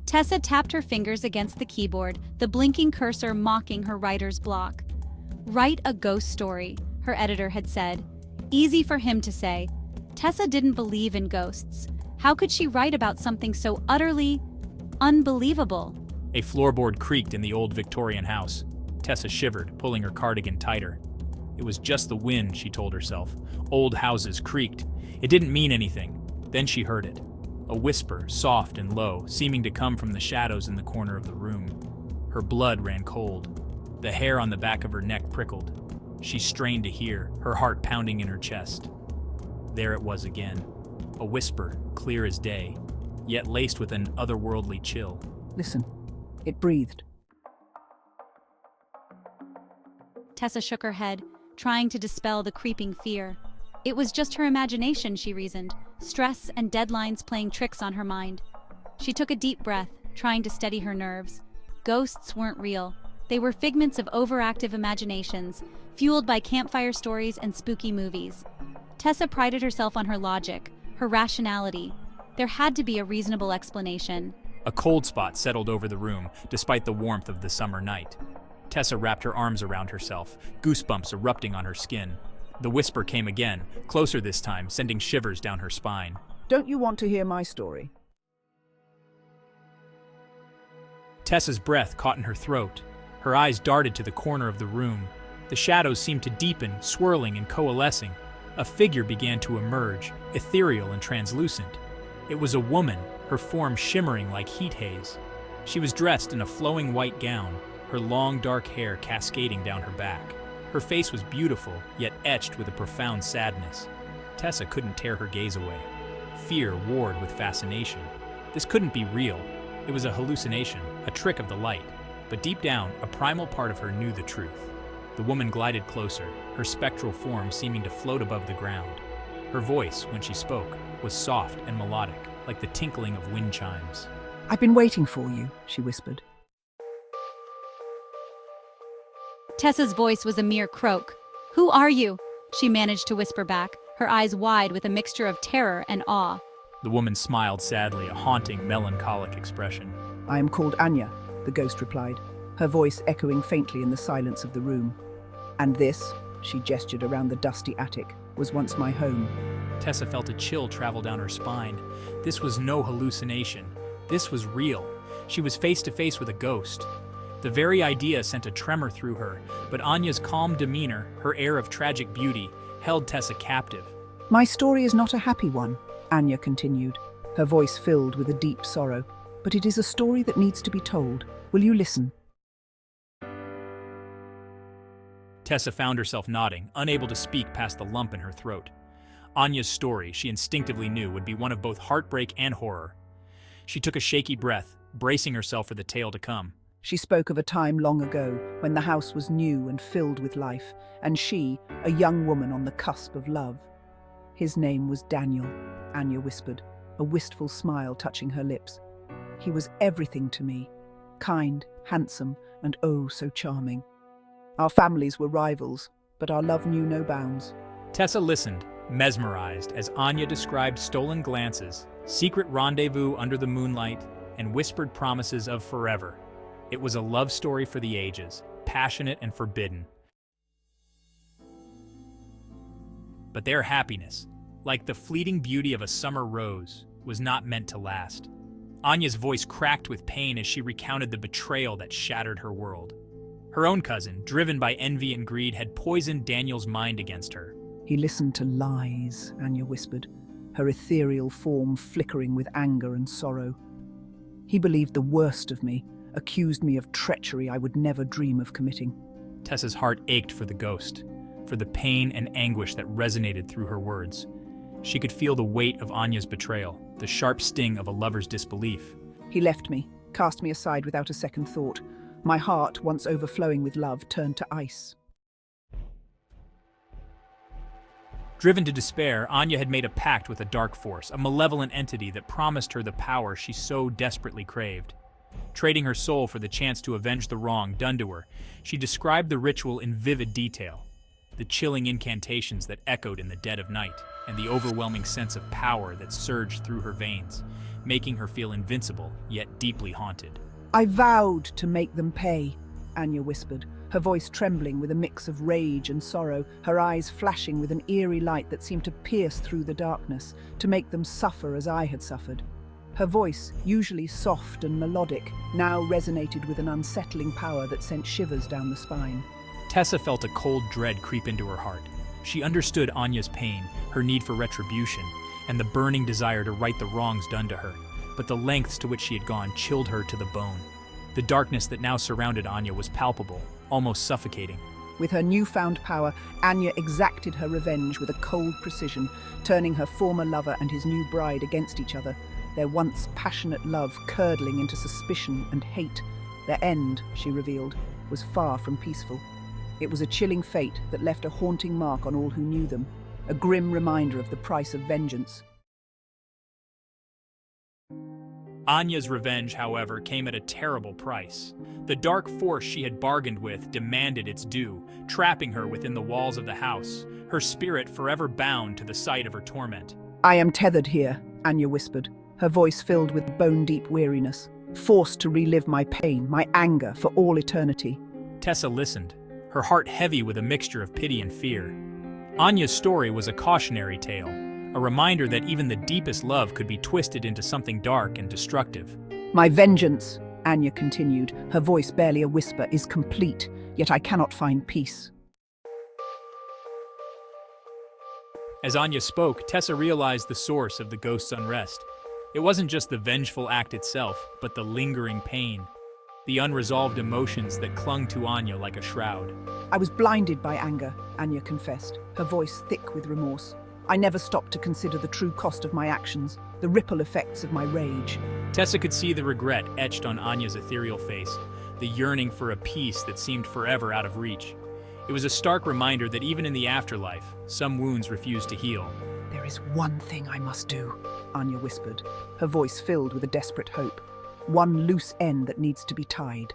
Tessa tapped her fingers against the keyboard, the blinking cursor mocking her writer's block. Write a ghost story, her editor had said. Easy for him to say. Tessa didn't believe in ghosts. How could she write about something so utterly unbelievable? A floorboard creaked in the old Victorian house. Tessa shivered, pulling her cardigan tighter. It was just the wind, she told herself. Old houses creaked. It didn't mean anything. Then she heard it. A whisper, soft and low, seeming to come from the shadows in the corner of the room. Her blood ran cold. The hair on the back of her neck prickled. She strained to hear, her heart pounding in her chest. There it was again. A whisper, clear as day, yet laced with an otherworldly chill. Listen. It breathed. Tessa shook her head, trying to dispel the creeping fear. It was just her imagination, she reasoned, stress and deadlines playing tricks on her mind. She took a deep breath, trying to steady her nerves. Ghosts weren't real. They were figments of overactive imaginations, fueled by campfire stories and spooky movies. Tessa prided herself on her logic, her rationality. There had to be a reasonable explanation. A cold spot settled over the room, despite the warmth of the summer night. Tessa wrapped her arms around herself, goosebumps erupting on her skin. The whisper came again, closer this time, sending shivers down her spine. Don't you want to hear my story? Tessa's breath caught in her throat. Her eyes darted to the corner of the room. The shadows seemed to deepen, swirling and coalescing. A figure began to emerge, ethereal and translucent. It was a woman, her form shimmering like heat haze. She was dressed in a flowing white gown, her long dark hair cascading down her back. Her face was beautiful, yet etched with a profound sadness. Tessa couldn't tear her gaze away. Fear warred with fascination. This couldn't be real. It was a hallucination, a trick of the light. But deep down, a primal part of her knew the truth. The woman glided closer, her spectral form seeming to float above the ground. Her voice, when she spoke, was soft and melodic, like the tinkling of wind chimes. I've been waiting for you, she whispered. Tessa's voice was a mere croak. Who are you? She managed to whisper back, her eyes wide with a mixture of terror and awe. The woman smiled sadly, a haunting, melancholic expression. I am called Anya, the ghost replied, her voice echoing faintly in the silence of the room. And this, she gestured around the dusty attic, was once my home. Tessa felt a chill travel down her spine. This was no hallucination. This was real. She was face to face with a ghost. The very idea sent a tremor through her, but Anya's calm demeanor, her air of tragic beauty, held Tessa captive. My story is not a happy one, Anya continued, her voice filled with a deep sorrow, but it is a story that needs to be told. Will you listen? Tessa found herself nodding, unable to speak past the lump in her throat. Anya's story, she instinctively knew, would be one of both heartbreak and horror. She took a shaky breath, bracing herself for the tale to come. She spoke of a time long ago when the house was new and filled with life, and she, a young woman on the cusp of love. His name was Daniel, Anya whispered, a wistful smile touching her lips. He was everything to me, kind, handsome, and oh so charming. Our families were rivals, but our love knew no bounds. Tessa listened, mesmerized, as Anya described stolen glances, secret rendezvous under the moonlight, and whispered promises of forever. It was a love story for the ages, passionate and forbidden. But their happiness, like the fleeting beauty of a summer rose, was not meant to last. Anya's voice cracked with pain as she recounted the betrayal that shattered her world. Her own cousin, driven by envy and greed, had poisoned Daniel's mind against her. He listened to lies, Anya whispered, her ethereal form flickering with anger and sorrow. He believed the worst of me, accused me of treachery I would never dream of committing. Tessa's heart ached for the ghost, for the pain and anguish that resonated through her words. She could feel the weight of Anya's betrayal, the sharp sting of a lover's disbelief. He left me, cast me aside without a second thought. My heart, once overflowing with love, turned to ice. Driven to despair, Anya had made a pact with a dark force, a malevolent entity that promised her the power she so desperately craved. Trading her soul for the chance to avenge the wrong done to her, she described the ritual in vivid detail. The chilling incantations that echoed in the dead of night, and the overwhelming sense of power that surged through her veins, making her feel invincible, yet deeply haunted. I vowed to make them pay, Anya whispered, her voice trembling with a mix of rage and sorrow, her eyes flashing with an eerie light that seemed to pierce through the darkness, to make them suffer as I had suffered. Her voice, usually soft and melodic, now resonated with an unsettling power that sent shivers down the spine. Tessa felt a cold dread creep into her heart. She understood Anya's pain, her need for retribution, and the burning desire to right the wrongs done to her. But the lengths to which she had gone chilled her to the bone. The darkness that now surrounded Anya was palpable, almost suffocating. With her newfound power, Anya exacted her revenge with a cold precision, turning her former lover and his new bride against each other, their once passionate love curdling into suspicion and hate. Their end, she revealed, was far from peaceful. It was a chilling fate that left a haunting mark on all who knew them, a grim reminder of the price of vengeance. Anya's revenge, however, came at a terrible price. The dark force she had bargained with demanded its due, trapping her within the walls of the house, her spirit forever bound to the site of her torment. I am tethered here, Anya whispered, her voice filled with bone-deep weariness, forced to relive my pain, my anger, for all eternity. Tessa listened, her heart heavy with a mixture of pity and fear. Anya's story was a cautionary tale, a reminder that even the deepest love could be twisted into something dark and destructive. My vengeance, Anya continued, her voice barely a whisper, is complete, yet I cannot find peace. As Anya spoke, Tessa realized the source of the ghost's unrest. It wasn't just the vengeful act itself, but the lingering pain, the unresolved emotions that clung to Anya like a shroud. I was blinded by anger, Anya confessed, her voice thick with remorse. I never stopped to consider the true cost of my actions, the ripple effects of my rage. Tessa could see the regret etched on Anya's ethereal face, the yearning for a peace that seemed forever out of reach. It was a stark reminder that even in the afterlife, some wounds refuse to heal. There is one thing I must do, Anya whispered, her voice filled with a desperate hope. One loose end that needs to be tied.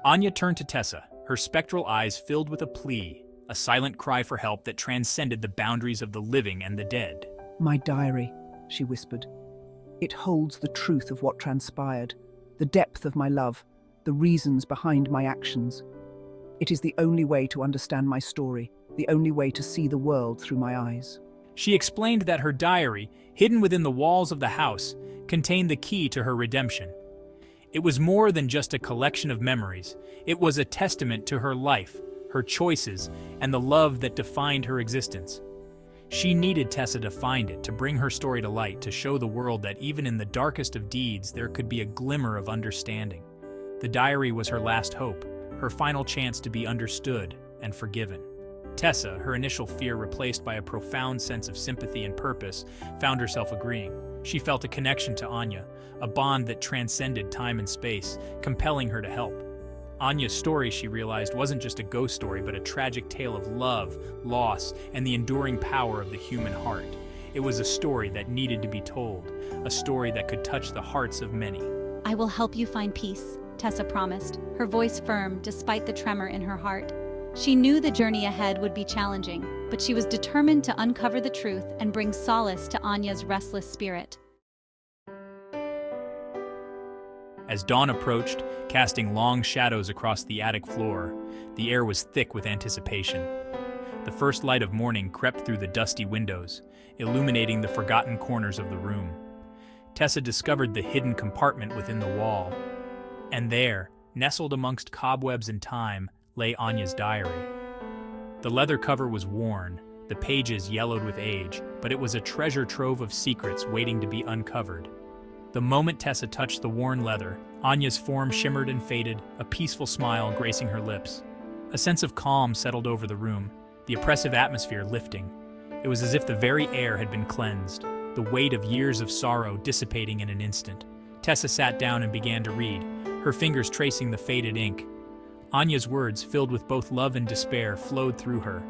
Anya turned to Tessa, her spectral eyes filled with a plea, a silent cry for help that transcended the boundaries of the living and the dead. My diary, she whispered. It holds the truth of what transpired, the depth of my love, the reasons behind my actions. It is the only way to understand my story, the only way to see the world through my eyes. She explained that her diary, hidden within the walls of the house, contained the key to her redemption. It was more than just a collection of memories. It was a testament to her life, her choices, and the love that defined her existence. She needed Tessa to find it, to bring her story to light, to show the world that even in the darkest of deeds, there could be a glimmer of understanding. The diary was her last hope, her final chance to be understood and forgiven. Tessa, her initial fear replaced by a profound sense of sympathy and purpose, found herself agreeing. She felt a connection to Anya, a bond that transcended time and space, compelling her to help. Anya's story, she realized, wasn't just a ghost story, but a tragic tale of love, loss, and the enduring power of the human heart. It was a story that needed to be told, a story that could touch the hearts of many. I will help you find peace, Tessa promised, her voice firm despite the tremor in her heart. She knew the journey ahead would be challenging, but she was determined to uncover the truth and bring solace to Anya's restless spirit. As dawn approached, casting long shadows across the attic floor, the air was thick with anticipation. The first light of morning crept through the dusty windows, illuminating the forgotten corners of the room. Tessa discovered the hidden compartment within the wall. And there, nestled amongst cobwebs and time, lay Anya's diary. The leather cover was worn, the pages yellowed with age, but it was a treasure trove of secrets waiting to be uncovered. The moment Tessa touched the worn leather, Anya's form shimmered and faded, a peaceful smile gracing her lips. A sense of calm settled over the room, the oppressive atmosphere lifting. It was as if the very air had been cleansed, the weight of years of sorrow dissipating in an instant. Tessa sat down and began to read, her fingers tracing the faded ink. Anya's words, filled with both love and despair, flowed through her,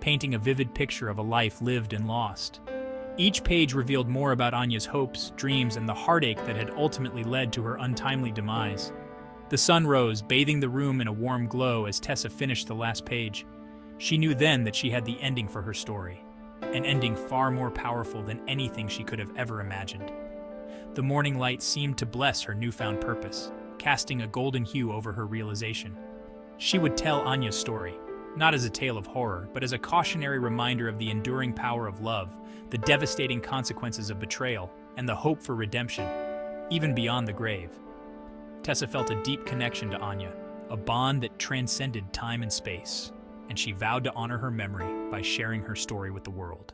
painting a vivid picture of a life lived and lost. Each page revealed more about Anya's hopes, dreams, and the heartache that had ultimately led to her untimely demise. The sun rose, bathing the room in a warm glow as Tessa finished the last page. She knew then that she had the ending for her story. an ending far more powerful than anything she could have ever imagined. The morning light seemed to bless her newfound purpose, casting a golden hue over her realization. She would tell Anya's story, not as a tale of horror, but as a cautionary reminder of the enduring power of love, the devastating consequences of betrayal, and the hope for redemption, even beyond the grave. Tessa felt a deep connection to Anya, a bond that transcended time and space, and she vowed to honor her memory by sharing her story with the world.